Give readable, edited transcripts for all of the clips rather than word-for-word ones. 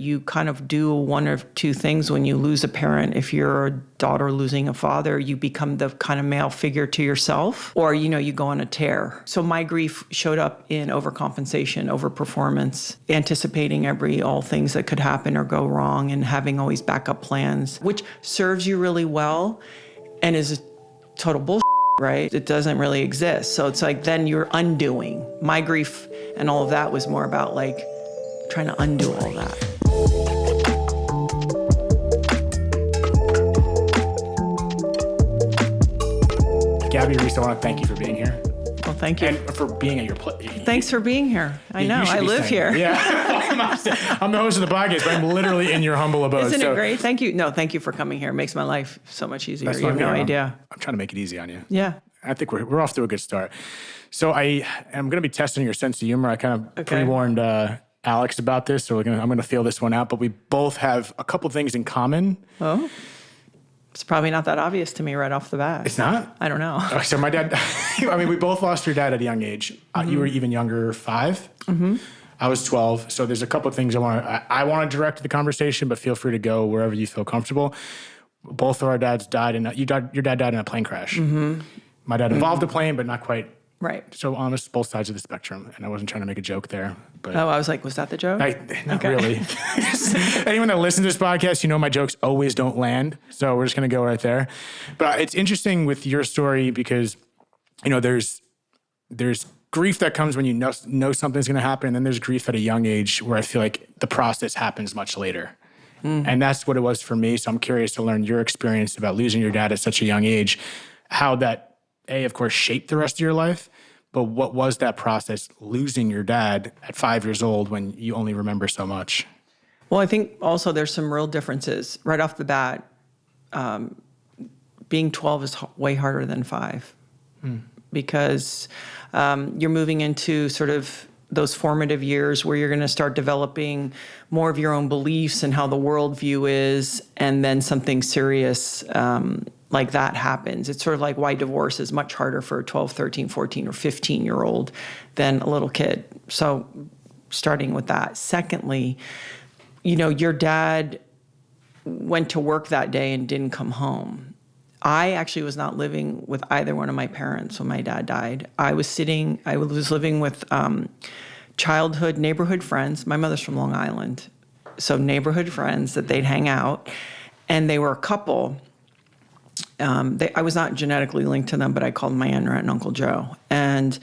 you kind of do one of two things when you lose a parent. If you're a daughter losing a father, you become the kind of male figure to yourself, or, you go on a tear. So my grief showed up in overcompensation, overperformance, anticipating all things that could happen or go wrong, and having always backup plans, which serves you really well and is a total bullshit, right? It doesn't really exist. So it's like, then you're undoing. My grief and all of that was more about like trying to undo all that. Gabby Reece, I want to thank you for being here. Well, thank you. And for being at your place. Thanks for being here. I know, I live here. Yeah. I'm the host of the podcast, but I'm literally in your humble abode. Isn't it great? Thank you. No, thank you for coming here. It makes my life so much easier. You have no idea. I'm trying to make it easy on you. Yeah. I think we're off to a good start. So I am going to be testing your sense of humor. I kind of pre-warned Alex about this, so I'm going to feel this one out. But we both have a couple things in common. Oh? It's probably not that obvious to me right off the bat. It's not? I don't know. So my dad, we both lost your dad at a young age. Mm-hmm. You were even younger, 5. Mm-hmm. I was 12. So there's a couple of things I want to direct the conversation, but feel free to go wherever you feel comfortable. Both of our dads died, your dad died in a plane crash. Mm-hmm. My dad involved a plane, but not quite. Right. So honest, both sides of the spectrum. And I wasn't trying to make a joke there. But I was like, was that the joke? Not really. Anyone that listens to this podcast, my jokes always don't land. So we're just going to go right there. But it's interesting with your story because, there's grief that comes when you know something's going to happen. And then there's grief at a young age where I feel like the process happens much later. Mm. And that's what it was for me. So I'm curious to learn your experience about losing your dad at such a young age, how that, of course, shaped the rest of your life. But what was that process, losing your dad at 5 years old when you only remember so much? Well, I think also there's some real differences. Right off the bat, being 12 is way harder than 5 because you're moving into sort of those formative years where you're going to start developing more of your own beliefs and how the worldview is, and then something serious like that happens. It's sort of like why divorce is much harder for a 12, 13, 14, or 15-year-old than a little kid. So starting with that. Secondly, your dad went to work that day and didn't come home. I actually was not living with either one of my parents when my dad died. I was living with childhood neighborhood friends. My mother's from Long Island. So neighborhood friends that they'd hang out, and they were a couple. I was not genetically linked to them, but I called my Aunt and Uncle Joe. And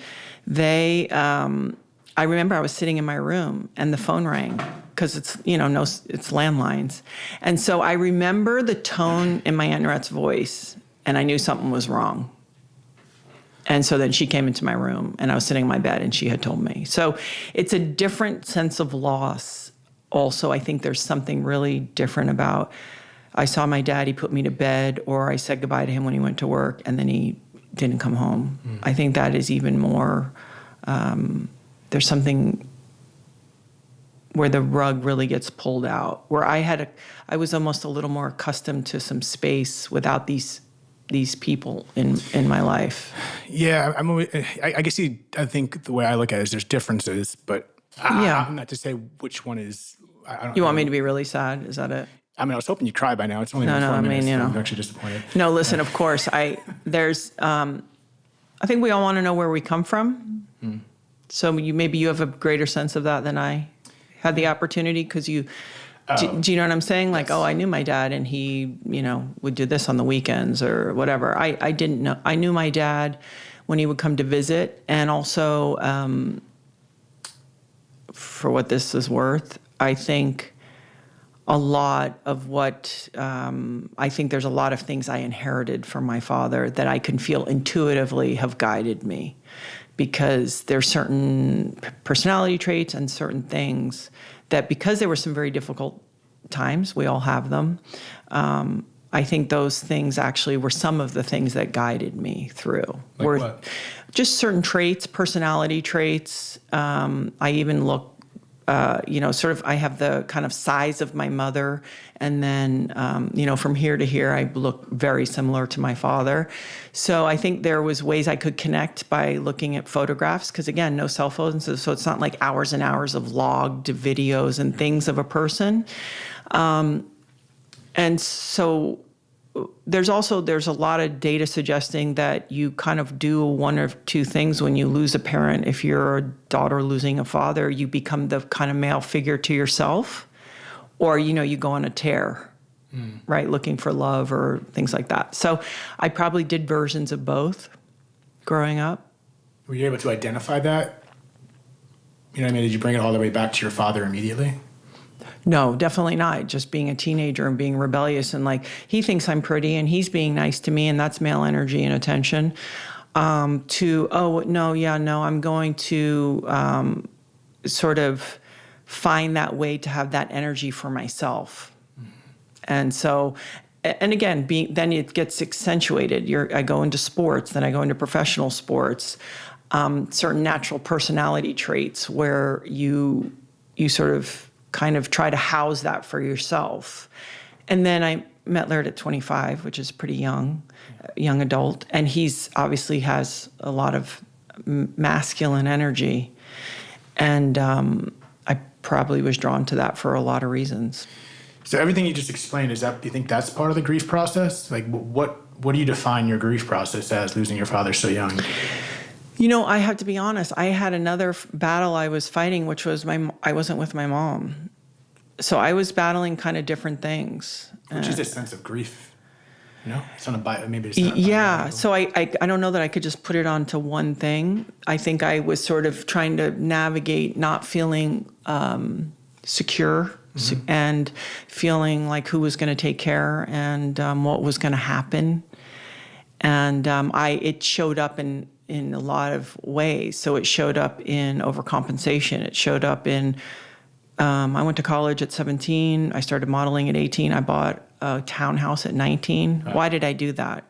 they, I remember I was sitting in my room and the phone rang because it's, it's landlines. And so I remember the tone in my Aunt Norette's voice, and I knew something was wrong. And so then she came into my room, and I was sitting in my bed, and she had told me. So it's a different sense of loss. Also, I think there's something really different about, I saw my dad, he put me to bed, or I said goodbye to him when he went to work, and then he didn't come home. Mm. I think that is even more, there's something where the rug really gets pulled out, where I was almost a little more accustomed to some space without these people in my life. Yeah, I guess I think the way I look at it is there's differences, but I'm not to say which one is. You want me to be really sad? Is that it? I was hoping you'd cry by now. It's only been 4 minutes. I'm actually disappointed. No, listen, of course. I think we all want to know where we come from. Mm. So maybe you have a greater sense of that than I had the opportunity because you, do you know what I'm saying? Like, yes. I knew my dad and he, would do this on the weekends or whatever. I didn't know. I knew my dad when he would come to visit. And also, for what this is worth, I think a lot of what, I think there's a lot of things I inherited from my father that I can feel intuitively have guided me, because there's certain personality traits and certain things that, because there were some very difficult times, we all have them, I think those things actually were some of the things that guided me through. Like what? Just certain traits, personality traits. I even look sort of, I have the kind of size of my mother. And then, from here to here, I look very similar to my father. So I think there was ways I could connect by looking at photographs. Because again, no cell phones. So it's not like hours and hours of logged videos and things of a person. And so there's a lot of data suggesting that you kind of do one or two things when you lose a parent. If you're a daughter losing a father, you become the kind of male figure to yourself, or, you go on a tear, right? Looking for love or things like that. So I probably did versions of both growing up. Were you able to identify that? You know what I mean? Did you bring it all the way back to your father immediately? No, definitely not. Just being a teenager and being rebellious and like, he thinks I'm pretty and he's being nice to me, and that's male energy and attention. I'm going to sort of find that way to have that energy for myself. Mm-hmm. And so, and again, then it gets accentuated. I go into sports, then I go into professional sports, certain natural personality traits where you sort of kind of try to house that for yourself. And then I met Laird at 25, which is pretty young adult. And he's obviously has a lot of masculine energy. And I probably was drawn to that for a lot of reasons. So everything you just explained, do you think that's part of the grief process? Like what do you define your grief process as, losing your father so young? I have to be honest. I had another battle I was fighting, which was I wasn't with my mom. So I was battling kind of different things. Which is a sense of grief. It's on maybe it's not. Yeah. So I don't know that I could just put it onto one thing. I think I was sort of trying to navigate not feeling secure, mm-hmm. and feeling like who was going to take care and what was going to happen. And it showed up in a lot of ways. So it showed up in overcompensation. It showed up in, I went to college at 17. I started modeling at 18. I bought a townhouse at 19. Wow. Why did I do that?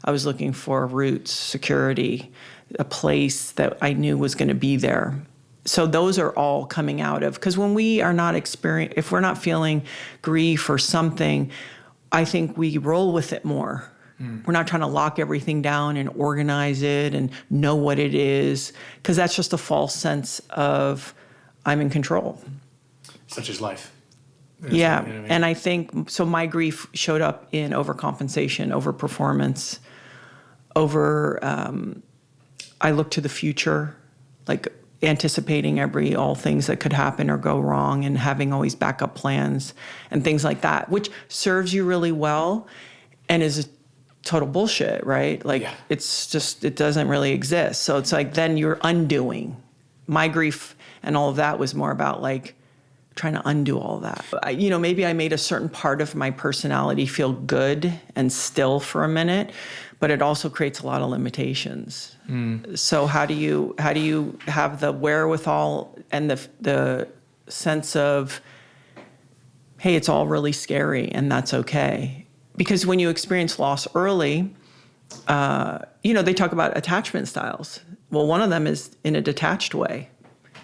I was looking for roots, security, a place that I knew was going to be there. So those are all coming out of, because when we are not if we're not feeling grief or something, I think we roll with it more. We're not trying to lock everything down and organize it and know what it is, because that's just a false sense of I'm in control. Such as life. Yeah. You know what I mean? And I think, so my grief showed up in overcompensation, overperformance, I look to the future, like anticipating all things that could happen or go wrong, and having always backup plans and things like that, which serves you really well and is total bullshit, right? Like, yeah. It's just, it doesn't really exist. So it's like, then you're undoing. My grief and all of that was more about like trying to undo all of that. Maybe I made a certain part of my personality feel good and still for a minute, but it also creates a lot of limitations. So how do you have the wherewithal and the sense of, hey, it's all really scary and that's okay? Because when you experience loss early, they talk about attachment styles. Well, one of them is in a detached way.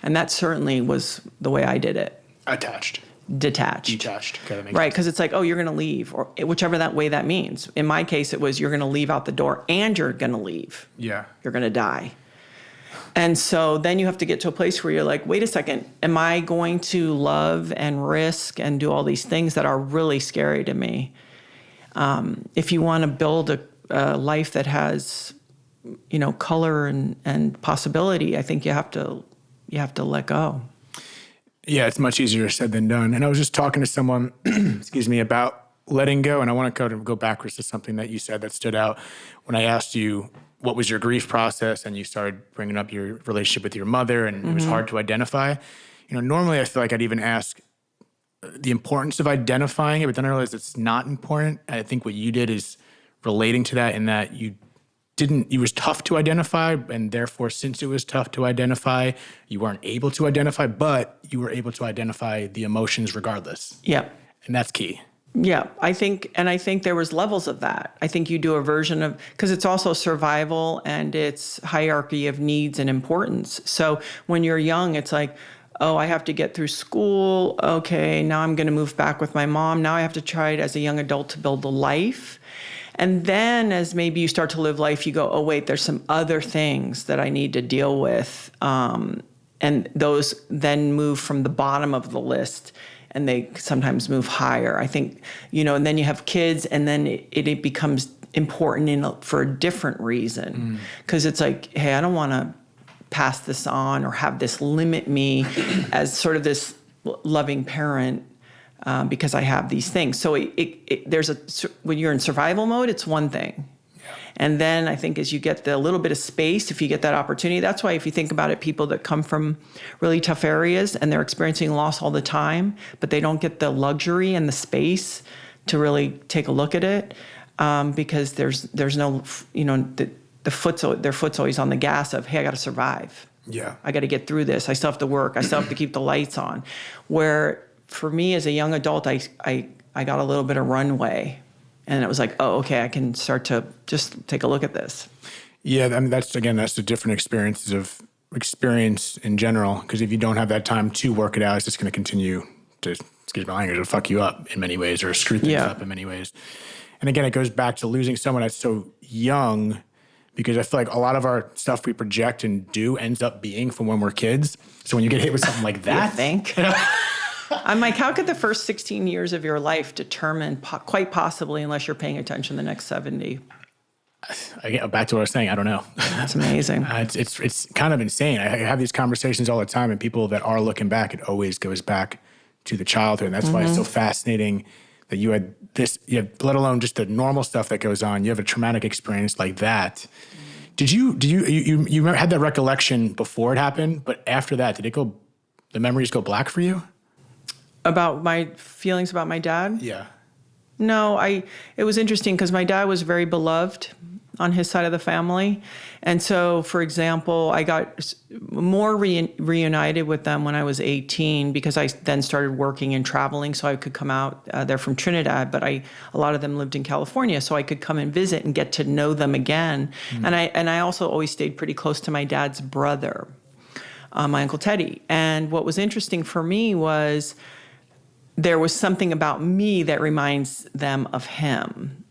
And that certainly was the way I did it. Detached. Okay, that makes right, because it's like, oh, you're going to leave, or whichever that way that means. In my case, it was you're going to leave out the door and you're going to leave. Yeah. You're going to die. And so then you have to get to a place where you're like, wait a second, am I going to love and risk and do all these things that are really scary to me? If you want to build a life that has, color and possibility, I think you have to let go. Yeah, it's much easier said than done. And I was just talking to someone, about letting go. And I want to go backwards to something that you said that stood out when I asked you what was your grief process, and you started bringing up your relationship with your mother, and it was hard to identify. Normally I feel like I'd even ask the importance of identifying it, but then I realized it's not important. I think what you did is relating to that, in that it was tough to identify, and therefore, since it was tough to identify, you weren't able to identify, but you were able to identify the emotions regardless. Yeah. And that's key. Yeah, I think there was levels of that. I think you do a version of, because it's also survival and it's hierarchy of needs and importance. So when you're young, it's like, oh, I have to get through school. Okay, now I'm going to move back with my mom. Now I have to try it as a young adult to build a life. And then as maybe you start to live life, you go, oh, wait, there's some other things that I need to deal with. And those then move from the bottom of the list, and they sometimes move higher. I think, and then you have kids, and then it becomes important for a different reason. Because it's like, hey, I don't want to pass this on or have this limit me as sort of this loving parent because I have these things. So when you're in survival mode, it's one thing. And then I think as you get the little bit of space, if you get that opportunity, that's why if you think about it, people that come from really tough areas and they're experiencing loss all the time, but they don't get the luxury and the space to really take a look at it because there's no, their foot's always on the gas of, hey, I got to survive. Yeah. I got to get through this. I still have to work. I still have to keep the lights on. Where for me as a young adult, I got a little bit of runway. And it was like, oh, okay, I can start to just take a look at this. Yeah, I mean, that's the different experience in general. Because if you don't have that time to work it out, it's just going to continue to, excuse my language, to fuck you up in many ways or screw things up in many ways. And again, it goes back to losing someone that's so young, because I feel like a lot of our stuff we project and do ends up being from when we're kids. So when you get hit with something like that, you think? I'm like, how could the first 16 years of your life determine, quite possibly, unless you're paying attention, the next 70? Back to what I was saying, I don't know. That's amazing. It's kind of insane. I have these conversations all the time, and people that are looking back, it always goes back to the childhood. And that's why it's so fascinating that you had this, let alone just the normal stuff that goes on. You have a traumatic experience like that. Did you had that recollection before it happened, but after that, the memories go black for you? About my feelings about my dad? Yeah. No, it was interesting because my dad was very beloved on his side of the family. And so, for example, I got more reunited with them when I was 18 because I then started working and traveling so I could come out. They're from Trinidad, but a lot of them lived in California, so I could come and visit and get to know them again. And I also always stayed pretty close to my dad's brother, my Uncle Teddy. And what was interesting for me was there was something about me that reminds them of him.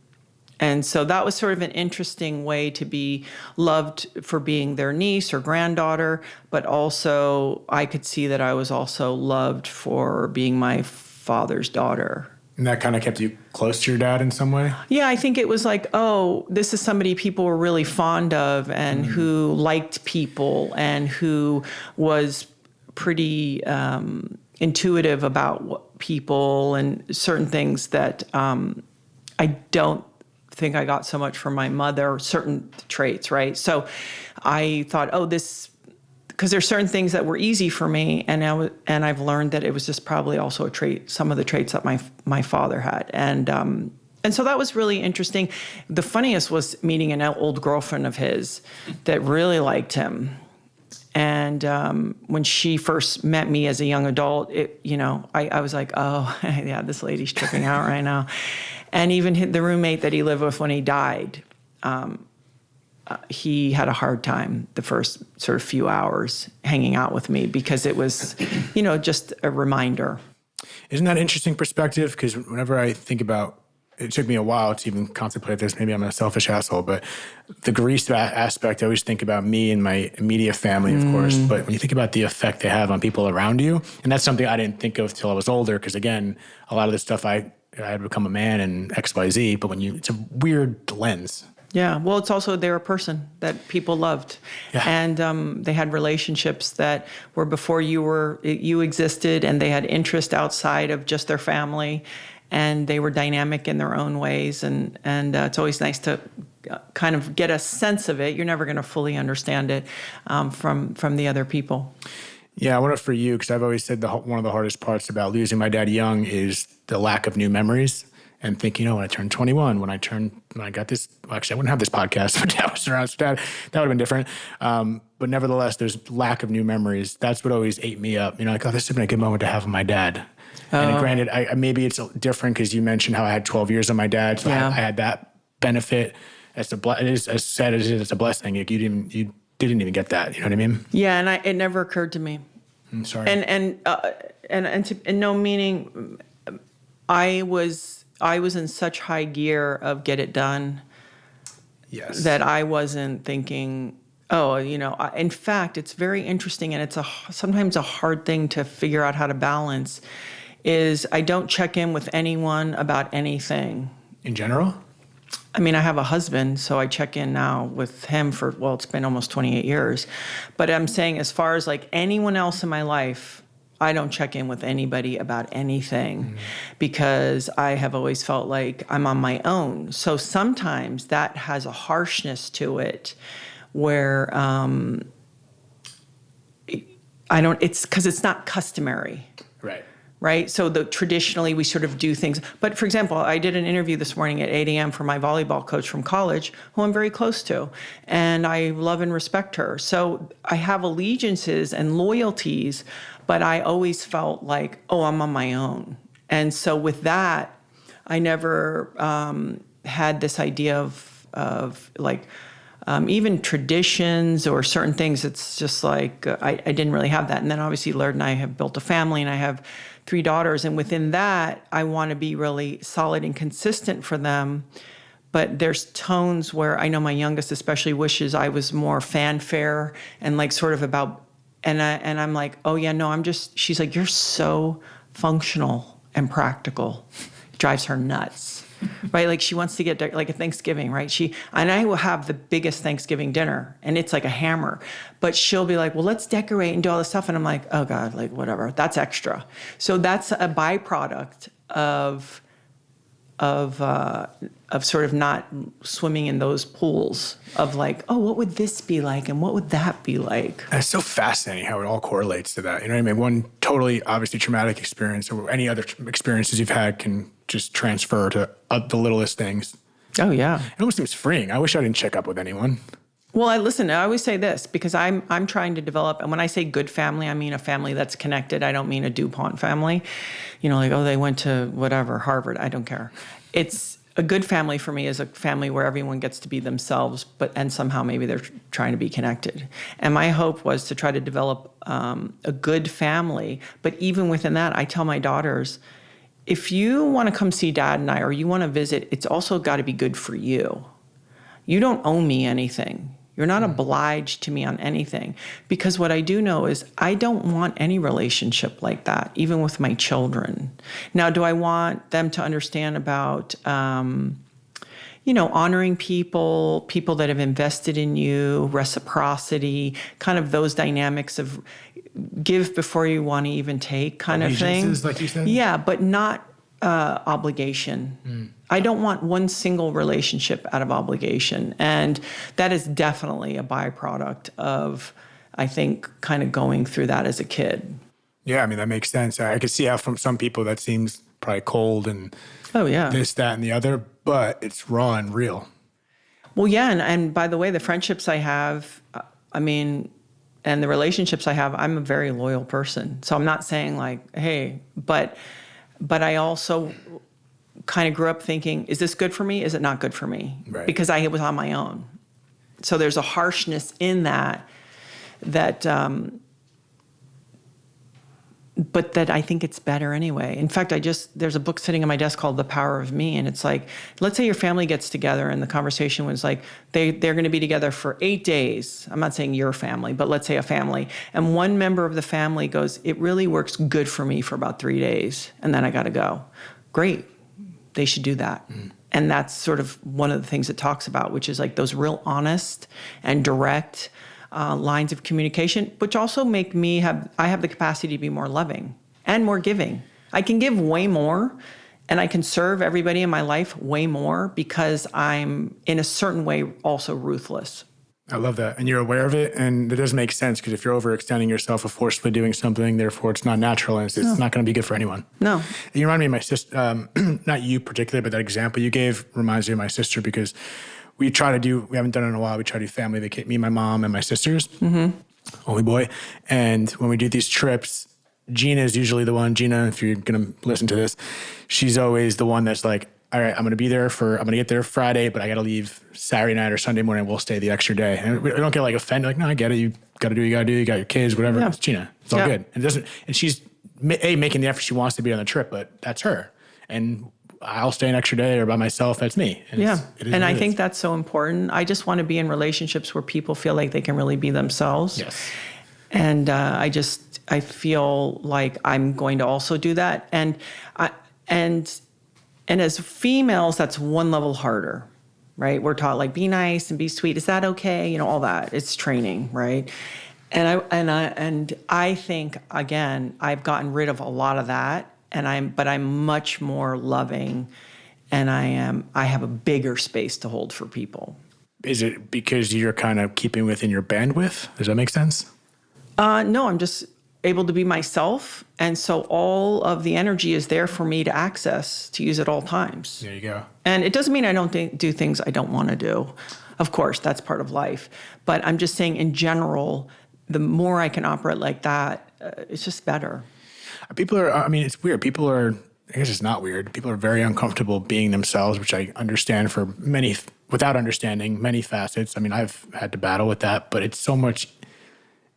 And so that was sort of an interesting way to be loved for being their niece or granddaughter, but also I could see that I was also loved for being my father's daughter. And that kind of kept you close to your dad in some way? Yeah, I think it was like, oh, this is somebody people were really fond of and who liked people and who was pretty intuitive about people and certain things that I don't think I got so much from my mother, certain traits, right? So I thought, oh, because there's certain things that were easy for me, and I've learned that it was just probably also a trait, some of the traits that my father had, and so that was really interesting. The funniest was meeting an old girlfriend of his that really liked him. And when she first met me as a young adult, I was like, oh, yeah, this lady's tripping out right now. And even the roommate that he lived with when he died, he had a hard time the first sort of few hours hanging out with me because it was, just a reminder. Isn't that an interesting perspective? Because whenever I think about, it took me a while to even contemplate this. Maybe I'm a selfish asshole, but the grief aspect, I always think about me and my immediate family, of course. But when you think about the effect they have on people around you, and that's something I didn't think of till I was older, because again, a lot of this stuff I had become a man and XYZ, but it's a weird lens. Yeah, well, it's also they're a person that people loved, and they had relationships that were before you existed, and they had interest outside of just their family, and they were dynamic in their own ways, and it's always nice to kind of get a sense of it. You're never going to fully understand it from the other people. Yeah, I wonder for you, because I've always said one of the hardest parts about losing my dad young is the lack of new memories. And thinking, when I turned 21, when I got this, well, actually, I wouldn't have this podcast, but Dad was around, so that would have been different. But nevertheless, there's lack of new memories. That's what always ate me up. Like, oh, this would have been a good moment to have with my dad. And granted, maybe it's different because you mentioned how I had 12 years on my dad, so I had that benefit. It is as sad as it is, it's a blessing. You didn't even get that. You know what I mean? Yeah, and it never occurred to me. I'm sorry. And no, meaning I was in such high gear of get it done. Yes. That I wasn't thinking, in fact, it's very interesting, and it's sometimes a hard thing to figure out how to balance, is I don't check in with anyone about anything. In general? I mean, I have a husband, so I check in now with him it's been almost 28 years. But I'm saying as far as like anyone else in my life, I don't check in with anybody about anything because I have always felt like I'm on my own. So sometimes that has a harshness to it where it's because it's not customary. Right? So traditionally we sort of do things. But for example, I did an interview this morning at 8 a.m. for my volleyball coach from college, who I'm very close to. And I love and respect her. So I have allegiances and loyalties, but I always felt like, I'm on my own. And so with that, I never had this idea of like, even traditions or certain things. It's just like, I didn't really have that. And then obviously Laird and I have built a family, and I have 3 daughters. And within that, I want to be really solid and consistent for them. But there's tones where I know my youngest especially wishes I was more fanfare and like sort of about, and I'm like, she's like, you're so functional and practical. It drives her nuts. Right? Like she wants to get like a Thanksgiving, right? And I will have the biggest Thanksgiving dinner, and it's like a hammer, but she'll be like, well, let's decorate and do all this stuff. And I'm like, oh God, like whatever, that's extra. So that's a byproduct of sort of not swimming in those pools of like, what would this be like? And what would that be like? And it's so fascinating how it all correlates to that. You know what I mean? One totally obviously traumatic experience or any other experiences you've had can just transfer to the littlest things. Oh, yeah. It almost seems freeing. I wish I didn't check up with anyone. Well, I always say this because I'm trying to develop, and when I say good family, I mean a family that's connected. I don't mean a DuPont family. Like, they went to whatever, Harvard. I don't care. It's a good family for me is a family where everyone gets to be themselves, and somehow maybe they're trying to be connected. And my hope was to try to develop a good family. But even within that, I tell my daughters, if you want to come see Dad and I, or you want to visit, it's also got to be good for you. You don't owe me anything. You're not obliged to me on anything. Because what I do know is I don't want any relationship like that, even with my children. Now, do I want them to understand about, honoring people that have invested in you, reciprocity, kind of those dynamics of give before you want to even take kind of thing. Like you said? Yeah, but not obligation. I don't want one single relationship out of obligation. And that is definitely a byproduct of, I think, kind of going through that as a kid. Yeah, I mean, that makes sense. I could see how from some people that seems probably cold and this, that, and the other, but it's raw and real. Well, yeah, and by the way, the friendships I have, and the relationships I have, I'm a very loyal person. So I'm not saying like, hey, but I also kind of grew up thinking, is this good for me? Is it not good for me? Right. Because I was on my own. So there's a harshness in that, but that I think it's better anyway. In fact, there's a book sitting on my desk called The Power of Me. And it's like, let's say your family gets together and the conversation was like, they're going to be together for 8 days. I'm not saying your family, but let's say a family. And one member of the family goes, it really works good for me for about 3 days. And then I got to go. Great. They should do that. And that's sort of one of the things it talks about, which is like those real honest and direct lines of communication, which also make me I have the capacity to be more loving and more giving. I can give way more, and I can serve everybody in my life way more because I'm in a certain way also ruthless. I love that. And you're aware of it. And it does make sense because if you're overextending yourself or forcefully doing something, therefore it's not natural and it's not going to be good for anyone. No. And you remind me of my sister, not you particularly, but that example you gave reminds me of my sister because we haven't done it in a while. We try to do family vacation, me, my mom, and my sisters, only boy. And when we do these trips, Gina is usually the one. Gina, if you're going to listen to this, she's always the one that's like, all right, I'm going to get there Friday, but I got to leave Saturday night or Sunday morning. We'll stay the extra day. And we don't get like offended. Like, no, I get it. You got to do what you got to do. You got your kids, whatever. Yeah. It's Gina. It's all good. And she's making the effort she wants to be on the trip, but that's her. And I'll stay an extra day or by myself. That's me. And And I think that's so important. I just want to be in relationships where people feel like they can really be themselves. Yes. And I feel like I'm going to also do that. And as females, that's one level harder, right? We're taught like, be nice and be sweet. Is that okay? You know, all that. It's training, right? And I think, again, I've gotten rid of a lot of that. But I'm much more loving, and I have a bigger space to hold for people. Is it because you're kind of keeping within your bandwidth? Does that make sense? No, I'm just able to be myself. And so all of the energy is there for me to access, to use at all times. There you go. And it doesn't mean I don't do things I don't want to do. Of course, that's part of life. But I'm just saying in general, the more I can operate like that, it's just better. People are, I mean, it's weird. People are, I guess it's not weird. People are very uncomfortable being themselves, which I understand for without understanding many facets. I mean, I've had to battle with that, but it's so much,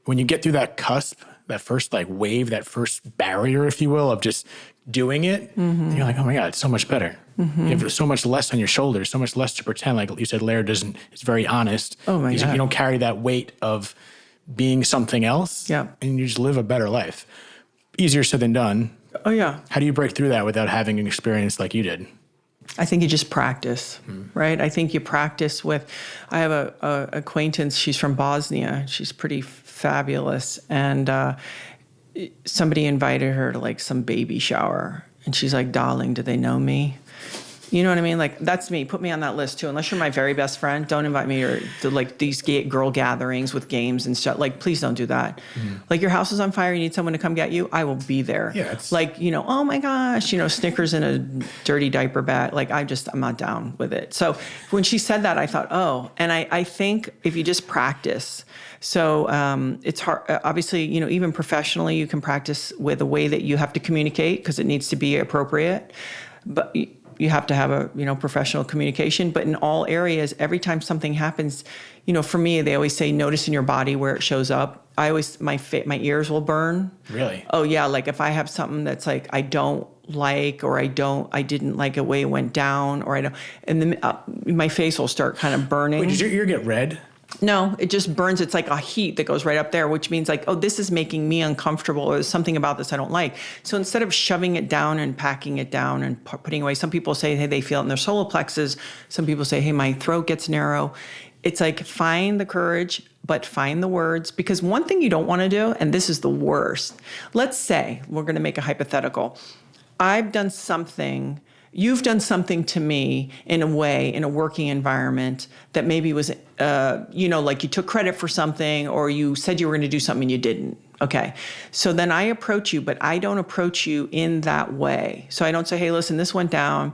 when you get through that cusp, that first like wave, that first barrier, if you will, of just doing it, you're like, oh my God, it's so much better. You have so much less on your shoulders, so much less to pretend. Like you said, Laird it's very honest. Oh my God. You don't carry that weight of being something else. Yeah. And you just live a better life. Easier said than done. Oh, yeah. How do you break through that without having an experience like you did? I think you just practice, right? I think you practice with, I have a acquaintance, she's from Bosnia. She's pretty fabulous. And somebody invited her to like some baby shower. And she's like, darling, do they know me? You know what I mean? Like, that's me. Put me on that list too. Unless you're my very best friend, don't invite me to like these girl gatherings with games and stuff. Like, please don't do that. Like, your house is on fire. You need someone to come get you. I will be there. Yeah, it's like, you know, oh my gosh, you know, Snickers in a dirty diaper bag. Like, I'm not down with it. So when she said that, I thought, oh, and I think if you just practice. So it's hard. Obviously, you know, even professionally, you can practice with a way that you have to communicate because it needs to be appropriate. But you have to have a, you know, professional communication, but in all areas, every time something happens, you know, for me, they always say, notice in your body where it shows up. My ears will burn. Really? Oh yeah. Like if I have something that's like, I don't like, or I didn't like the way it went down, or and then my face will start kind of burning. Wait, does your ear get red? No, it just burns. It's like a heat that goes right up there, which means like, oh, this is making me uncomfortable, or there's something about this I don't like. So instead of shoving it down and packing it down and putting away, some people say, hey, they feel it in their solar plexus. Some people say, hey, my throat gets narrow. It's like, find the courage, but find the words. Because one thing you don't want to do, and this is the worst. Let's say, we're going to make a hypothetical. I've done something, you've done something to me in a way, in a working environment that maybe was, you know, like you took credit for something, or you said you were going to do something and you didn't. Okay. So then I approach you, but I don't approach you in that way. So I don't say, hey, listen, this went down.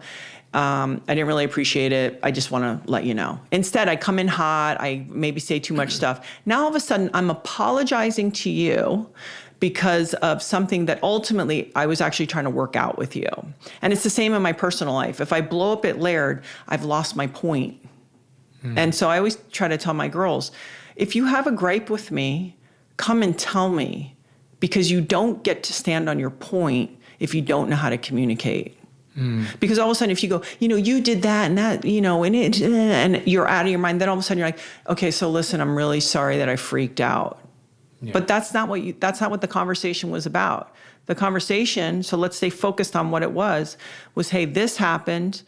I didn't really appreciate it. I just want to let you know. Instead, I come in hot. I maybe say too much stuff. Now, all of a sudden, I'm apologizing to you because of something that ultimately I was actually trying to work out with you. And it's the same in my personal life. If I blow up at Laird, I've lost my point. And so I always try to tell my girls, if you have a gripe with me, come and tell me, because you don't get to stand on your point if you don't know how to communicate. Because all of a sudden, if you go, you know, you did that and that, you know, and you're out of your mind, then all of a sudden you're like, okay, so listen, I'm really sorry that I freaked out. Yeah. But that's not what the conversation was about. The conversation, so let's stay focused on what it was, hey, this happened,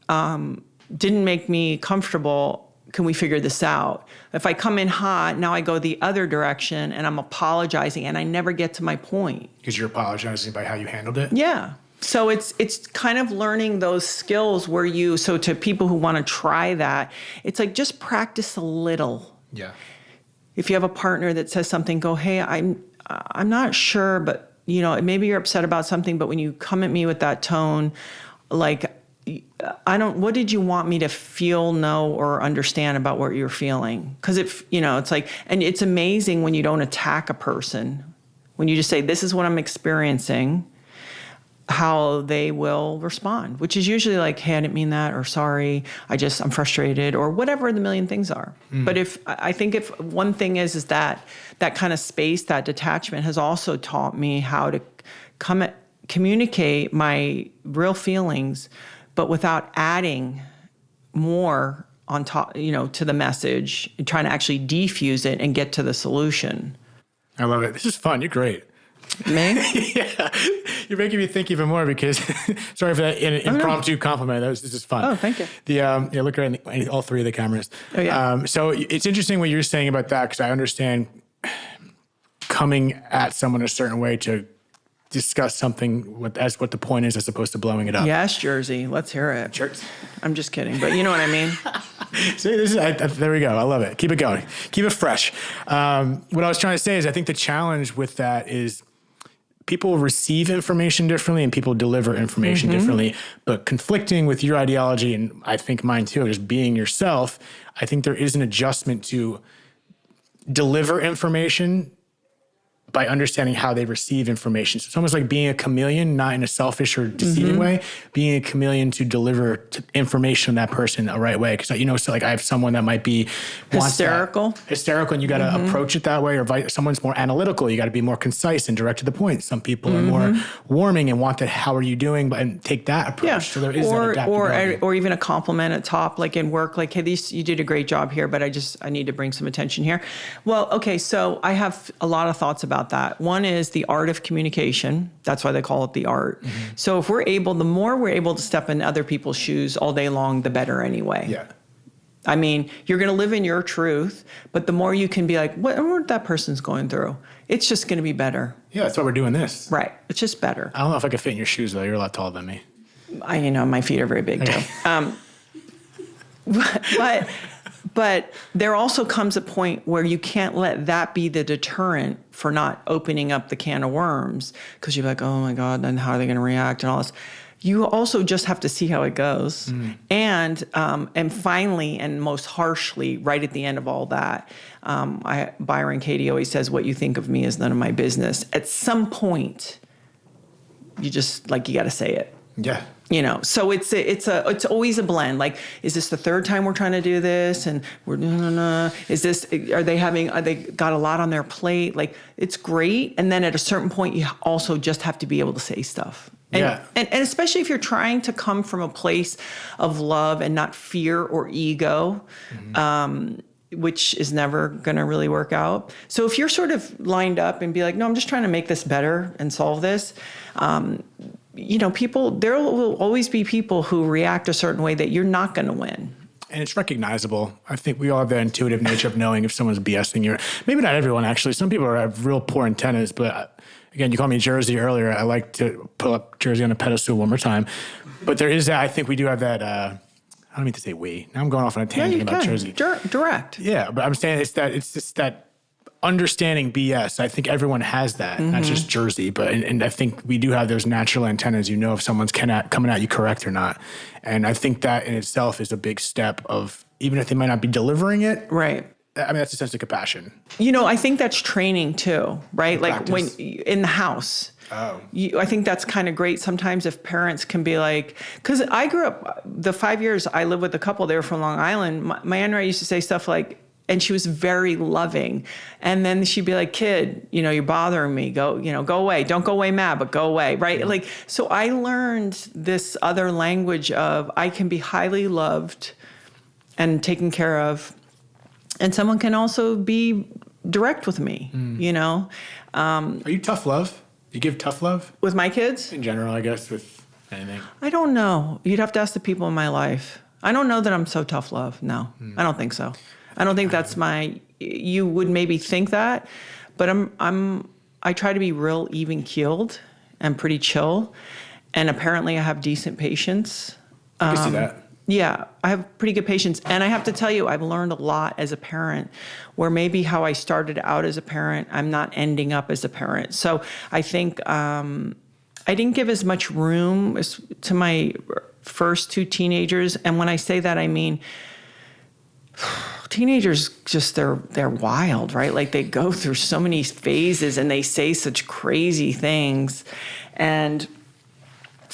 didn't make me comfortable. Can we figure this out? If I come in hot, now I go the other direction and I'm apologizing and I never get to my point. Because you're apologizing by how you handled it? Yeah. So it's kind of learning those skills where so to people who want to try that, it's like just practice a little. Yeah. If you have a partner that says something, go, hey, I'm not sure, but you know, maybe you're upset about something, but when you come at me with that tone, like, what did you want me to feel, know, or understand about what you're feeling? Because it's like, and it's amazing when you don't attack a person, when you just say, this is what I'm experiencing. how they will respond, which is usually like, hey, I didn't mean that, or sorry, I'm frustrated, or whatever the million things are. But I think if one thing is that kind of space, that detachment has also taught me how to communicate my real feelings, but without adding more on top, to the message, and trying to actually defuse it and get to the solution. I love it. This is fun. You're great. Me? Yeah. You're making me think even more because, sorry for that impromptu compliment. This is fun. Oh, thank you. Look right in all three of the cameras. Oh, yeah. So it's interesting what you're saying about that, because I understand coming at someone a certain way to discuss something as what the point is, as opposed to blowing it up. Yes, Jersey. Let's hear it. Jersey. I'm just kidding, but you know what I mean? See, there we go. I love it. Keep it going. Keep it fresh. What I was trying to say is I think the challenge with that is people receive information differently and people deliver information differently, but conflicting with your ideology, and I think mine too, just being yourself, I think there is an adjustment to deliver information by understanding how they receive information. So it's almost like being a chameleon, not in a selfish or deceiving way, being a chameleon to deliver information to that person the right way. Because, so like I have someone that might be hysterical, and you got to approach it that way. Or someone's more analytical, you got to be more concise and direct to the point. Some people are more warming and want that, how are you doing? And take that approach. Yeah. So there is that adaptability. Or even a compliment at top, like in work, like, hey, you did a great job here, but I need to bring some attention here. Well, okay, so I have a lot of thoughts about that. One is the art of communication. That's why they call it the art. So if the more we're able to step in other people's shoes all day long, the better anyway. Yeah. I mean, you're going to live in your truth, but the more you can be like, what that person's going through, it's just going to be better. Yeah, that's why we're doing this. Right. It's just better. I don't know if I could fit in your shoes, though. You're a lot taller than me. My feet are very big, too. But there also comes a point where you can't let that be the deterrent for not opening up the can of worms, because you're like, oh my God, then how are they going to react and all this. You also just have to see how it goes. And finally, and most harshly, right at the end of all that, Byron Katie always says, what you think of me is none of my business. At some point, you got to say it. Yeah. So it's always a blend. Like, is this the third time we're trying to do this? And we're are they got a lot on their plate? Like, it's great. And then at a certain point, you also just have to be able to say stuff. And especially if you're trying to come from a place of love and not fear or ego, which is never going to really work out. So if you're sort of lined up and be like, no, I'm just trying to make this better and solve this, there will always be people who react a certain way that you're not going to win. And it's recognizable. I think we all have that intuitive nature of knowing if someone's BSing you. Maybe not everyone, actually. Some people have real poor antennas, but again, you called me Jersey earlier. I like to pull up Jersey on a pedestal one more time. But there is that, I think we do have that, I don't mean to say we. Now I'm going off on a tangent about Jersey. Direct. Yeah, but I'm saying it's just that understanding BS. I think everyone has that, not just Jersey, but and I think we do have those natural antennas. If someone's coming at you correct or not. And I think that in itself is a big step of, even if they might not be delivering it. Right. I mean, that's a sense of compassion. I think that's training too, right? Like when in the house. Oh. I think that's kind of great sometimes if parents can be like, because I grew up, the 5 years I lived with a couple, they were from Long Island. My Aunt Ray used to say stuff like, and she was very loving. And then she'd be like, kid, you're bothering me. Go away. Don't go away mad, but go away. Right. Mm-hmm. Like, so I learned this other language of I can be highly loved and taken care of. And someone can also be direct with me, Are you tough love? Do you give tough love? With my kids? In general, I guess, with anything. I don't know. You'd have to ask the people in my life. I don't know that I'm so tough love. No, I don't think so. I don't think that's you would maybe think that, but I try to be real even keeled and pretty chill. And apparently I have decent patience. I can see that. Yeah, I have pretty good patience. And I have to tell you, I've learned a lot as a parent, where maybe how I started out as a parent, I'm not ending up as a parent. So I think I didn't give as much room to my first two teenagers. And when I say that, I mean, teenagers just, they're wild, right? Like they go through so many phases and they say such crazy things. And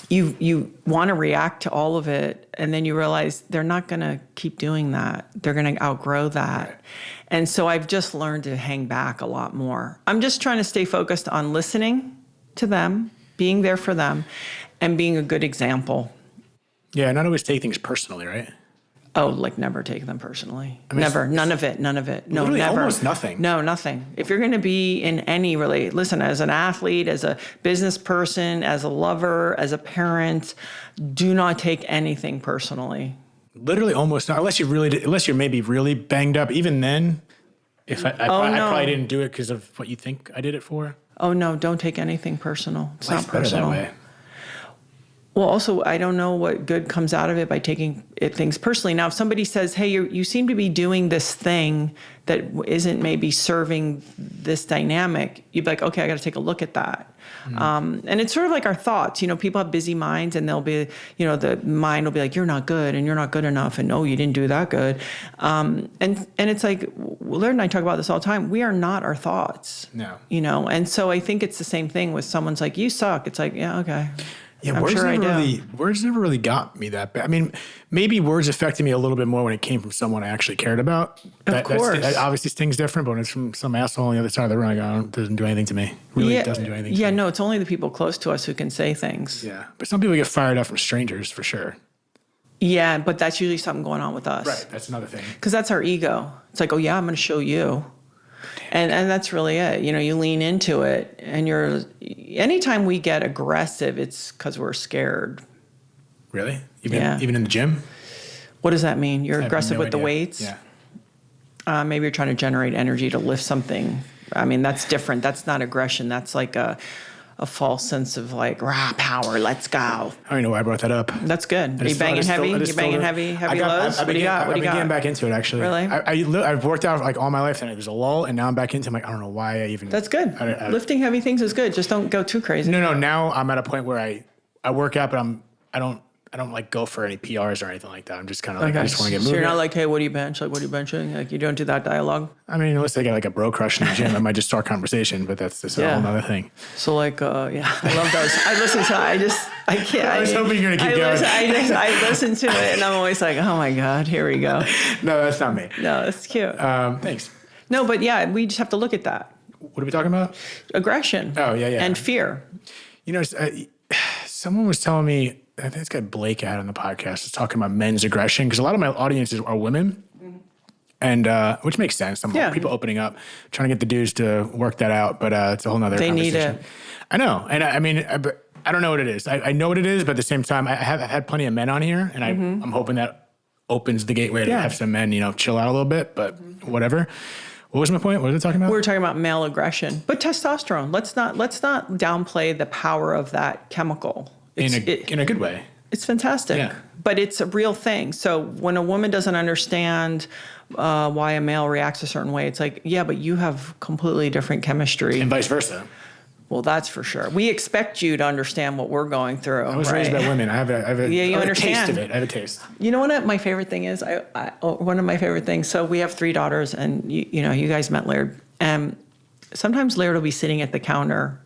you want to react to all of it, and then you realize they're not going to keep doing that. They're going to outgrow that. Right. And so I've just learned to hang back a lot more. I'm just trying to stay focused on listening to them, being there for them, and being a good example. Yeah, not always take things personally, right? Oh, like never take them personally. I mean, never. None of it. No, never. Almost nothing. No, nothing. If you're going to be in any listen, as an athlete, as a business person, as a lover, as a parent, do not take anything personally. Literally almost not, unless you're maybe really banged up. Even then, if I probably didn't do it because of what you think I did it for. Oh, no, don't take anything personal. It's Life's not personal. Better that way. Well, also, I don't know what good comes out of it by taking things personally. Now, if somebody says, hey, you seem to be doing this thing that isn't maybe serving this dynamic, you'd be like, okay, I got to take a look at that. Mm-hmm. And it's sort of like our thoughts. People have busy minds, and they'll be, the mind will be like, you're not good, and you're not good enough, and no, you didn't do that good. And it's like, Laird and I talk about this all the time. We are not our thoughts. No. And so I think it's the same thing with someone's like, you suck. It's like, yeah, okay. Yeah, words never really got me that bad. I mean, maybe words affected me a little bit more when it came from someone I actually cared about. Of course. That obviously stings different, but when it's from some asshole on the other side of the room, it doesn't do anything to me. It doesn't do anything to me. Yeah, no, it's only the people close to us who can say things. Yeah, but some people get fired up from strangers for sure. Yeah, but that's usually something going on with us. Right, that's another thing. Because that's our ego. It's like, oh yeah, I'm going to show you. And that's really it. You lean into it, and anytime we get aggressive, it's because we're scared. Really? Even in the gym? What does that mean? You're aggressive with the weights? Yeah. Maybe you're trying to generate energy to lift something. I mean, that's different. That's not aggression. That's like a false sense of like, rah, power, let's go. I don't even know why I brought that up. That's good. Are you banging heavy? You're banging heavy lows? What do you got? I've been getting back into it, actually. Really? I've worked out like all my life, and it was a lull, and now I'm back into it. I'm like, I don't know why I even... That's good. Lifting heavy things is good. Just don't go too crazy. No, now I'm at a point where I work out, but I don't like go for any PRs or anything like that. I'm just kind of like, I just want to get moving. So you're not like, hey, what do you bench? Like, what are you benching? Like, you don't do that dialogue? I mean, unless they get like a bro crush in the gym, I might just start conversation, but that's just a whole other thing. So like, I love those. I listen to I can't. I was hoping you were going to keep going. I listen to it, and I'm always like, oh my God, here we go. No, that's not me. No, that's cute. Thanks. No, but yeah, we just have to look at that. What are we talking about? Aggression. Oh, yeah. And fear. Someone was telling me, I think this guy Blake I had on the podcast was talking about men's aggression, because a lot of my audiences are women, and which makes sense. People opening up, trying to get the dudes to work that out, but it's a whole nother conversation. They need it. I know, and I mean, I don't know what it is. I know what it is, but at the same time, I've had plenty of men on here, and I'm hoping that opens the gateway to have some men, chill out a little bit, but whatever. What was my point? What was I talking about? We were talking about male aggression, but testosterone. Let's not downplay the power of that chemical. In a good way. It's fantastic, but it's a real thing. So when a woman doesn't understand why a male reacts a certain way, it's like, yeah, but you have completely different chemistry. And vice versa. Well, that's for sure. We expect you to understand what we're going through. I was raised by women. I have a taste of it. I have a taste. You know what my favorite thing is? One of my favorite things. So we have 3 daughters, and you guys met Laird. And sometimes Laird will be sitting at the counter,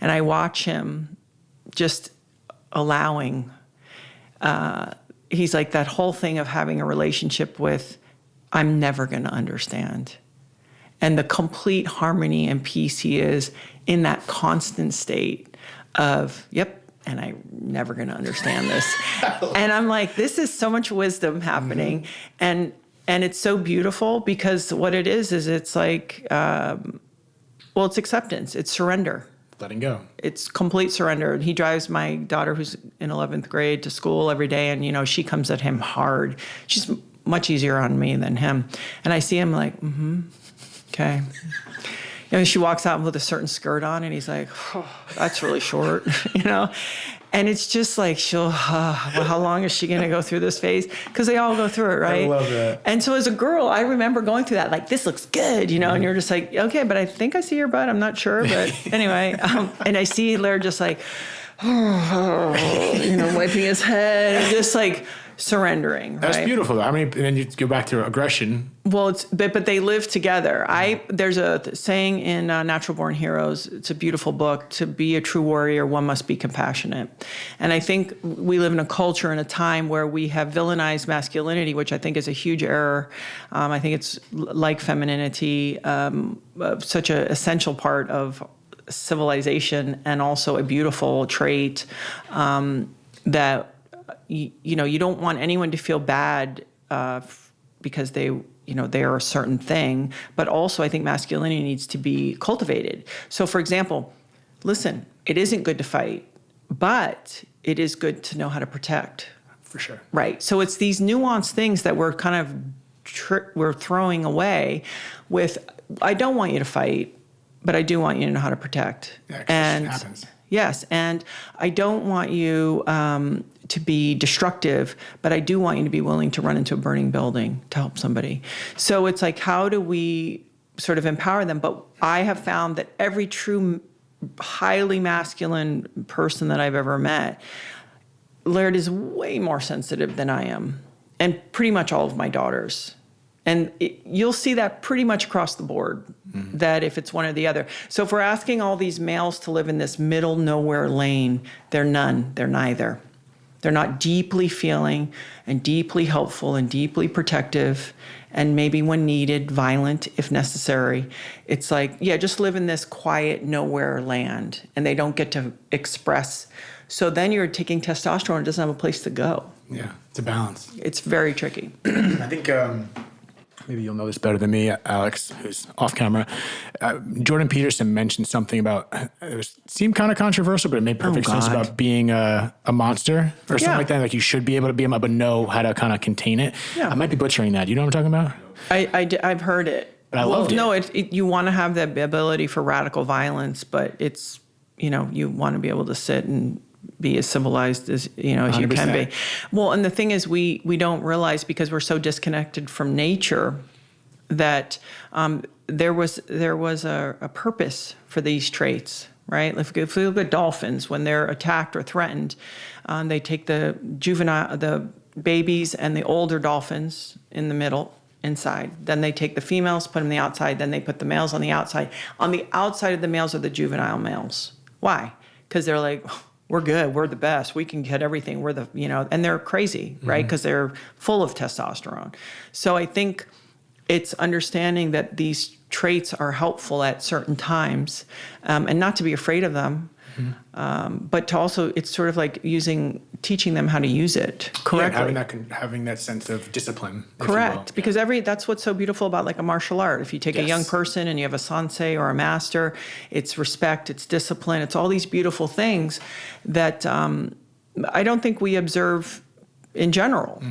and I watch him just allowing. He's like that whole thing of having a relationship with, I'm never going to understand. And the complete harmony and peace he is in that constant state of, yep, and I'm never going to understand this. And I'm like, this is so much wisdom happening. Mm-hmm. And it's so beautiful, because what it is it's like, it's acceptance. It's surrender. Letting go. It's complete surrender. He drives my daughter, who's in 11th grade, to school every day. And, she comes at him hard. She's much easier on me than him. And I see him like, okay. She walks out with a certain skirt on, and he's like, oh, that's really short, And it's just like, how long is she going to go through this phase? Because they all go through it, right? I love that. And so as a girl, I remember going through that, like, this looks good, and you're just like, okay, but I think I see your butt. I'm not sure. But anyway, and I see Laird just like, wiping his head, and just like surrendering. Right? That's beautiful. I mean, and then you go back to aggression. Well, but they live together. There's a saying in Natural Born Heroes. It's a beautiful book. To be a true warrior, one must be compassionate. And I think we live in a culture and a time where we have villainized masculinity, which I think is a huge error. I think it's like femininity, such an essential part of civilization and also a beautiful trait that you don't want anyone to feel bad because they are a certain thing, but also I think masculinity needs to be cultivated. So for example, listen, it isn't good to fight, but it is good to know how to protect. For sure. Right. So it's these nuanced things that we're kind of we're throwing away with, I don't want you to fight, but I do want you to know how to protect. Yeah, 'cause and it happens. Yes, and I don't want you to be destructive, but I do want you to be willing to run into a burning building to help somebody. So it's like, how do we sort of empower them? But I have found that every true highly masculine person that I've ever met, Laird is way more sensitive than I am, and pretty much all of my daughters. And you'll see that pretty much across the board, that if it's one or the other. So if we're asking all these males to live in this middle nowhere lane, they're none, they're neither. They're not deeply feeling and deeply helpful and deeply protective and maybe when needed, violent if necessary. It's like, yeah, just live in this quiet nowhere land and they don't get to express. So then you're taking testosterone, it doesn't have a place to go. Yeah, it's a balance. It's very tricky. I think maybe you'll know this better than me, Alex, who's off camera. Jordan Peterson mentioned something about, seemed kind of controversial, but it made perfect sense about being a monster or something like that. Like you should be able to be a, but know how to kind of contain it. Yeah. I might be butchering that. You know what I'm talking about? I've heard it. But I loved it. No, you want to have the ability for radical violence, but it's, you want to be able to sit and be as civilized as as 100%. You can be. Well, and the thing is, we don't realize because we're so disconnected from nature that there was a purpose for these traits, right? If we look at dolphins, when they're attacked or threatened, they take the babies and the older dolphins in the middle. Inside. Then they take the females, put them on the outside. Then they put the males on the outside. On the outside of the males are the juvenile males. Why? Because they're like, we're good. We're the best. We can get everything. We're the, and they're crazy, right? Because they're full of testosterone. So I think it's understanding that these traits are helpful at certain times and not to be afraid of them. But to also, it's sort of like teaching them how to use it correctly. Yeah, having that sense of discipline. Correct, because that's what's so beautiful about like a martial art. If you take a young person and you have a sensei or a master, it's respect, it's discipline, it's all these beautiful things that I don't think we observe in general.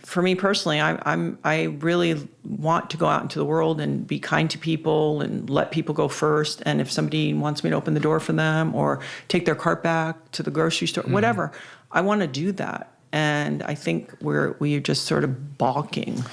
For me personally, I really want to go out into the world and be kind to people and let people go first. And if somebody wants me to open the door for them or take their cart back to the grocery store, whatever, I want to do that. And I think we are just sort of balking.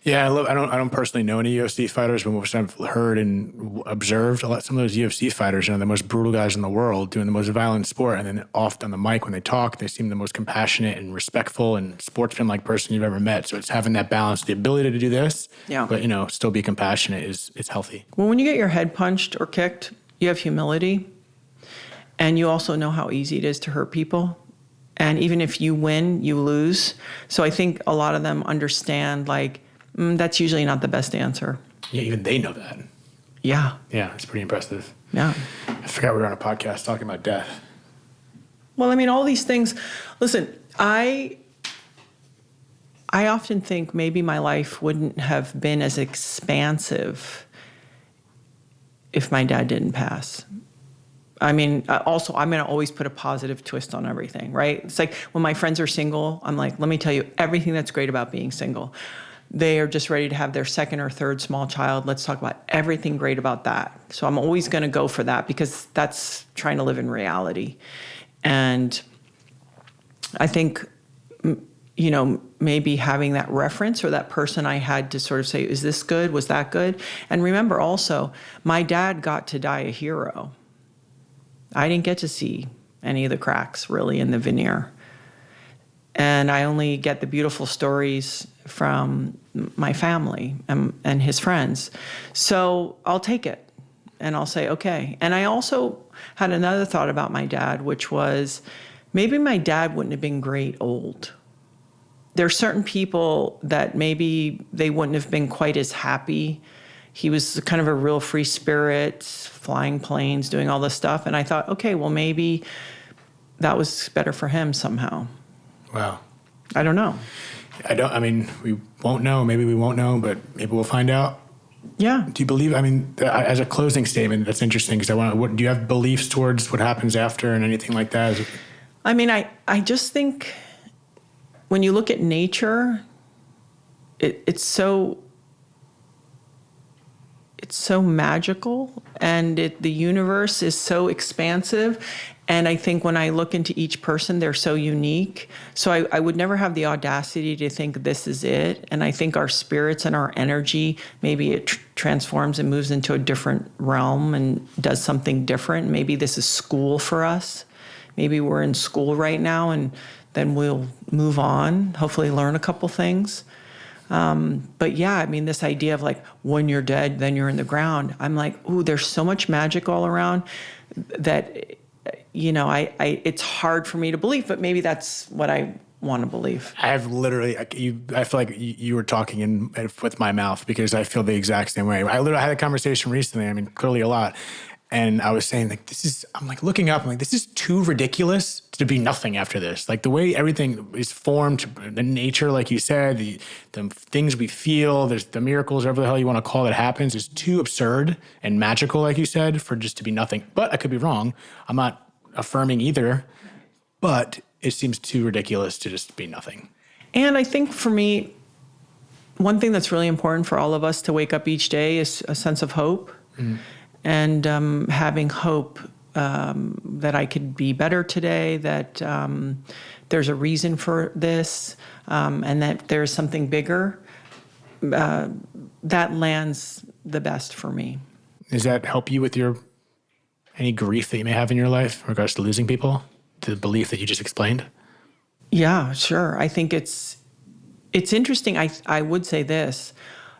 Yeah, I don't personally know any UFC fighters, but what I've heard and observed, some of those UFC fighters are the most brutal guys in the world doing the most violent sport. And then oft on the mic when they talk, they seem the most compassionate and respectful and sportsman-like person you've ever met. So it's having that balance, the ability to do this, but still be compassionate is healthy. Well, when you get your head punched or kicked, you have humility, and you also know how easy it is to hurt people. And even if you win, you lose. So I think a lot of them understand that's usually not the best answer. Yeah, even they know that. Yeah. Yeah, it's pretty impressive. Yeah. I forgot we were on a podcast talking about death. Well, I mean, all these things. Listen, I often think maybe my life wouldn't have been as expansive if my dad didn't pass. I mean, also, I'm going to always put a positive twist on everything, right? It's like when my friends are single, I'm like, let me tell you everything that's great about being single. They are just ready to have their second or third small child. Let's talk about everything great about that. So I'm always going to go for that because that's trying to live in reality. And I think, maybe having that reference or that person I had to sort of say, is this good? Was that good? And remember also, my dad got to die a hero. I didn't get to see any of the cracks really in the veneer. And I only get the beautiful stories from my family and his friends. So I'll take it and I'll say, okay. And I also had another thought about my dad, which was maybe my dad wouldn't have been great old. There are certain people that maybe they wouldn't have been quite as happy. He was kind of a real free spirit, flying planes, doing all this stuff. And I thought, okay, well, maybe that was better for him somehow. Wow. I don't know. We won't know. Maybe we won't know, but maybe we'll find out. Yeah. Do you believe, as a closing statement, that's interesting because do you have beliefs towards what happens after and anything like that? I just think when you look at nature, it's so magical, and the universe is so expansive. And I think when I look into each person, they're so unique. So I would never have the audacity to think this is it. And I think our spirits and our energy, maybe it transforms and moves into a different realm and does something different. Maybe this is school for us. Maybe we're in school right now, and then we'll move on, hopefully learn a couple things. But yeah, this idea of like, when you're dead, then you're in the ground. I'm like, ooh, there's so much magic all around that, it's hard for me to believe, but maybe that's what I want to believe. I have literally, I feel like you were talking with my mouth, because I feel the exact same way. I literally had a conversation recently, clearly a lot. And I was saying, like, I'm like looking up, I'm like, this is too ridiculous to be nothing after this. Like the way everything is formed, the nature, like you said, the things we feel, there's the miracles, whatever the hell you want to call it happens, is too absurd and magical, like you said, for just to be nothing. But I could be wrong. I'm not affirming either, but it seems too ridiculous to just be nothing. And I think for me, one thing that's really important for all of us to wake up each day is a sense of hope. And having hope that I could be better today, that there's a reason for this, and that there's something bigger, that lands the best for me. Does that help you with any grief that you may have in your life in regards to losing people, the belief that you just explained? Yeah, sure. I think it's interesting. I would say this.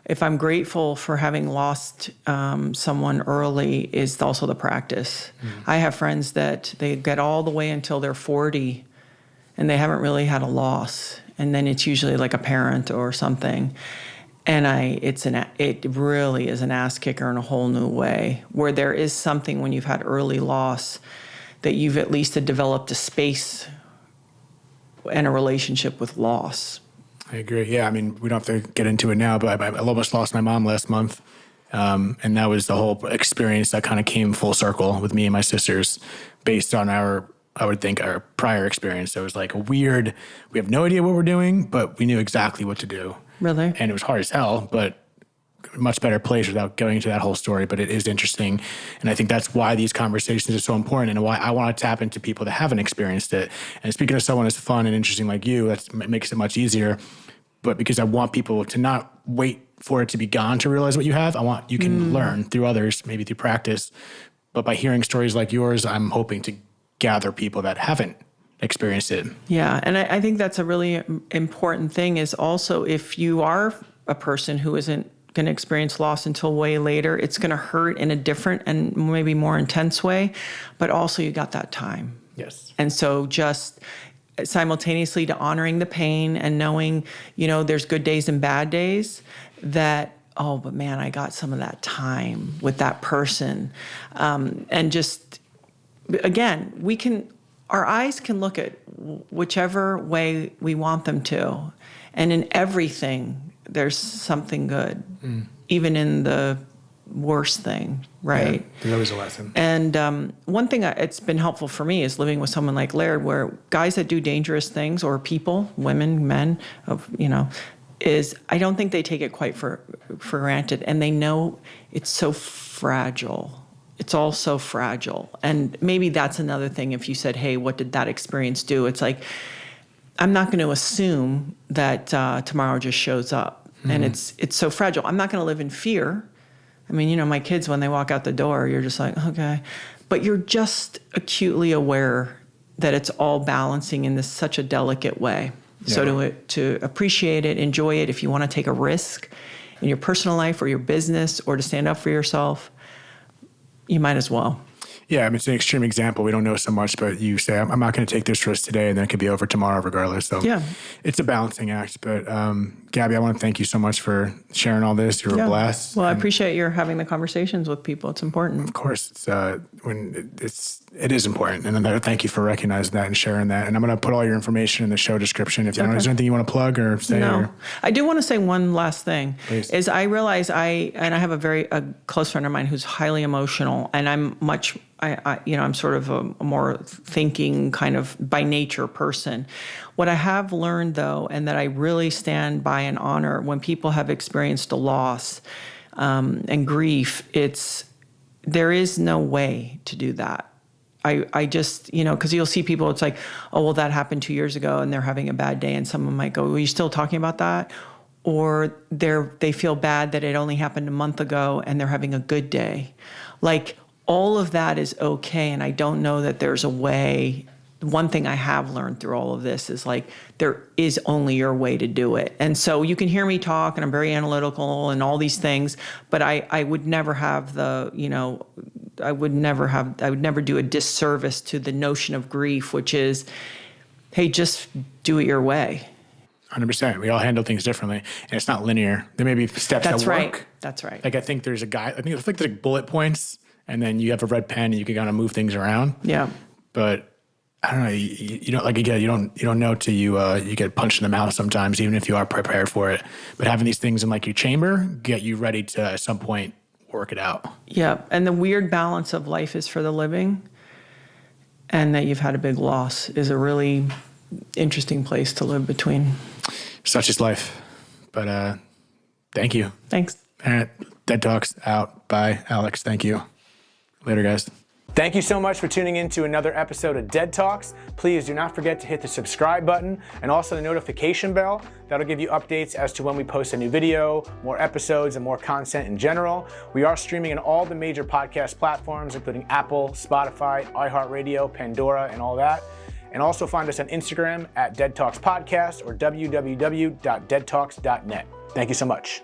If I'm grateful for having lost someone early, is also the practice. I have friends that they get all the way until they're 40 and they haven't really had a loss. And then it's usually like a parent or something. And it really is an ass kicker in a whole new way, where there is something when you've had early loss that you've at least developed a space and a relationship with loss. I agree. Yeah, we don't have to get into it now, but I almost lost my mom last month. And that was the whole experience that kind of came full circle with me and my sisters based on our prior experience. So it was like we have no idea what we're doing, but we knew exactly what to do. Really? And it was hard as hell, but a much better place without going into that whole story. But it is interesting. And I think that's why these conversations are so important, and why I want to tap into people that haven't experienced it. And speaking of someone as fun and interesting like you, that makes it much easier. But because I want people to not wait for it to be gone to realize what you have, you can learn through others, maybe through practice. But by hearing stories like yours, I'm hoping to gather people that haven't experienced it. Yeah, and I think that's a really important thing, is also if you are a person who isn't going to experience loss until way later, it's going to hurt in a different and maybe more intense way, but also you got that time. Yes. And so just simultaneously to honoring the pain and knowing, there's good days and bad days, that, oh, but man, I got some of that time with that person. And just, again, our eyes can look at whichever way we want them to. And in everything, there's something good, even in the worst thing, right? Yeah, there's always a lesson. And one thing it's been helpful for me is living with someone like Laird, where guys that do dangerous things, or people, women, men, is I don't think they take it quite for granted. And they know it's so fragile. It's all so fragile. And maybe that's another thing. If you said, hey, what did that experience do? It's like, I'm not going to assume that tomorrow just shows up. And it's so fragile. I'm not going to live in fear. My kids, when they walk out the door, you're just like, okay. But you're just acutely aware that it's all balancing in such a delicate way. So to appreciate it, enjoy it, if you want to take a risk in your personal life or your business or to stand up for yourself, you might as well. Yeah, I mean, it's an extreme example. We don't know so much, but you say, I'm not going to take this risk today, and then it could be over tomorrow regardless. So yeah, it's a balancing act. But Gabby, I want to thank you so much for sharing all this. You're a blast. Well, I appreciate your having the conversations with people. It's important. Of course, it is important. And thank you for recognizing that and sharing that. And I'm going to put all your information in the show description. If is there anything you want to plug or say? No. I do want to say one last thing. Please. Is I realize I have a close friend of mine who's highly emotional, and I'm I'm sort of a more thinking kind of by nature person. What I have learned though, and that I really stand by and honor when people have experienced a loss and grief, there is no way to do that. I just, because you'll see people, it's like, oh, well, that happened 2 years ago and they're having a bad day. And someone might go, are you still talking about that? Or they feel bad that it only happened a month ago and they're having a good day. Like, all of that is okay. And I don't know that there's a way. One thing I have learned through all of this is like, there is only your way to do it. And so you can hear me talk and I'm very analytical and all these things, but I would never have I would never do a disservice to the notion of grief, which is, hey, just do it your way. 100%. We all handle things differently, and it's not linear. There may be steps that work. That's right. Like I think there's like bullet points, and then you have a red pen, and you can kind of move things around. Yeah. But I don't know. You don't like again. You don't know till you get punched in the mouth sometimes, even if you are prepared for it. But having these things in like your chamber get you ready to at some point work it out. Yeah, and the weird balance of life is for the living, and that you've had a big loss is a really interesting place to live between. Such is life. But thank you. Thanks. Dead Talks out. Bye, Alex. Thank you. Later, guys. Thank you so much for tuning in to another episode of Dead Talks. Please do not forget to hit the subscribe button and also the notification bell. That'll give you updates as to when we post a new video, more episodes, and more content in general. We are streaming in all the major podcast platforms, including Apple, Spotify, iHeartRadio, Pandora, and all that. And also find us on Instagram at Dead Talks Podcast or www.deadtalks.net. Thank you so much.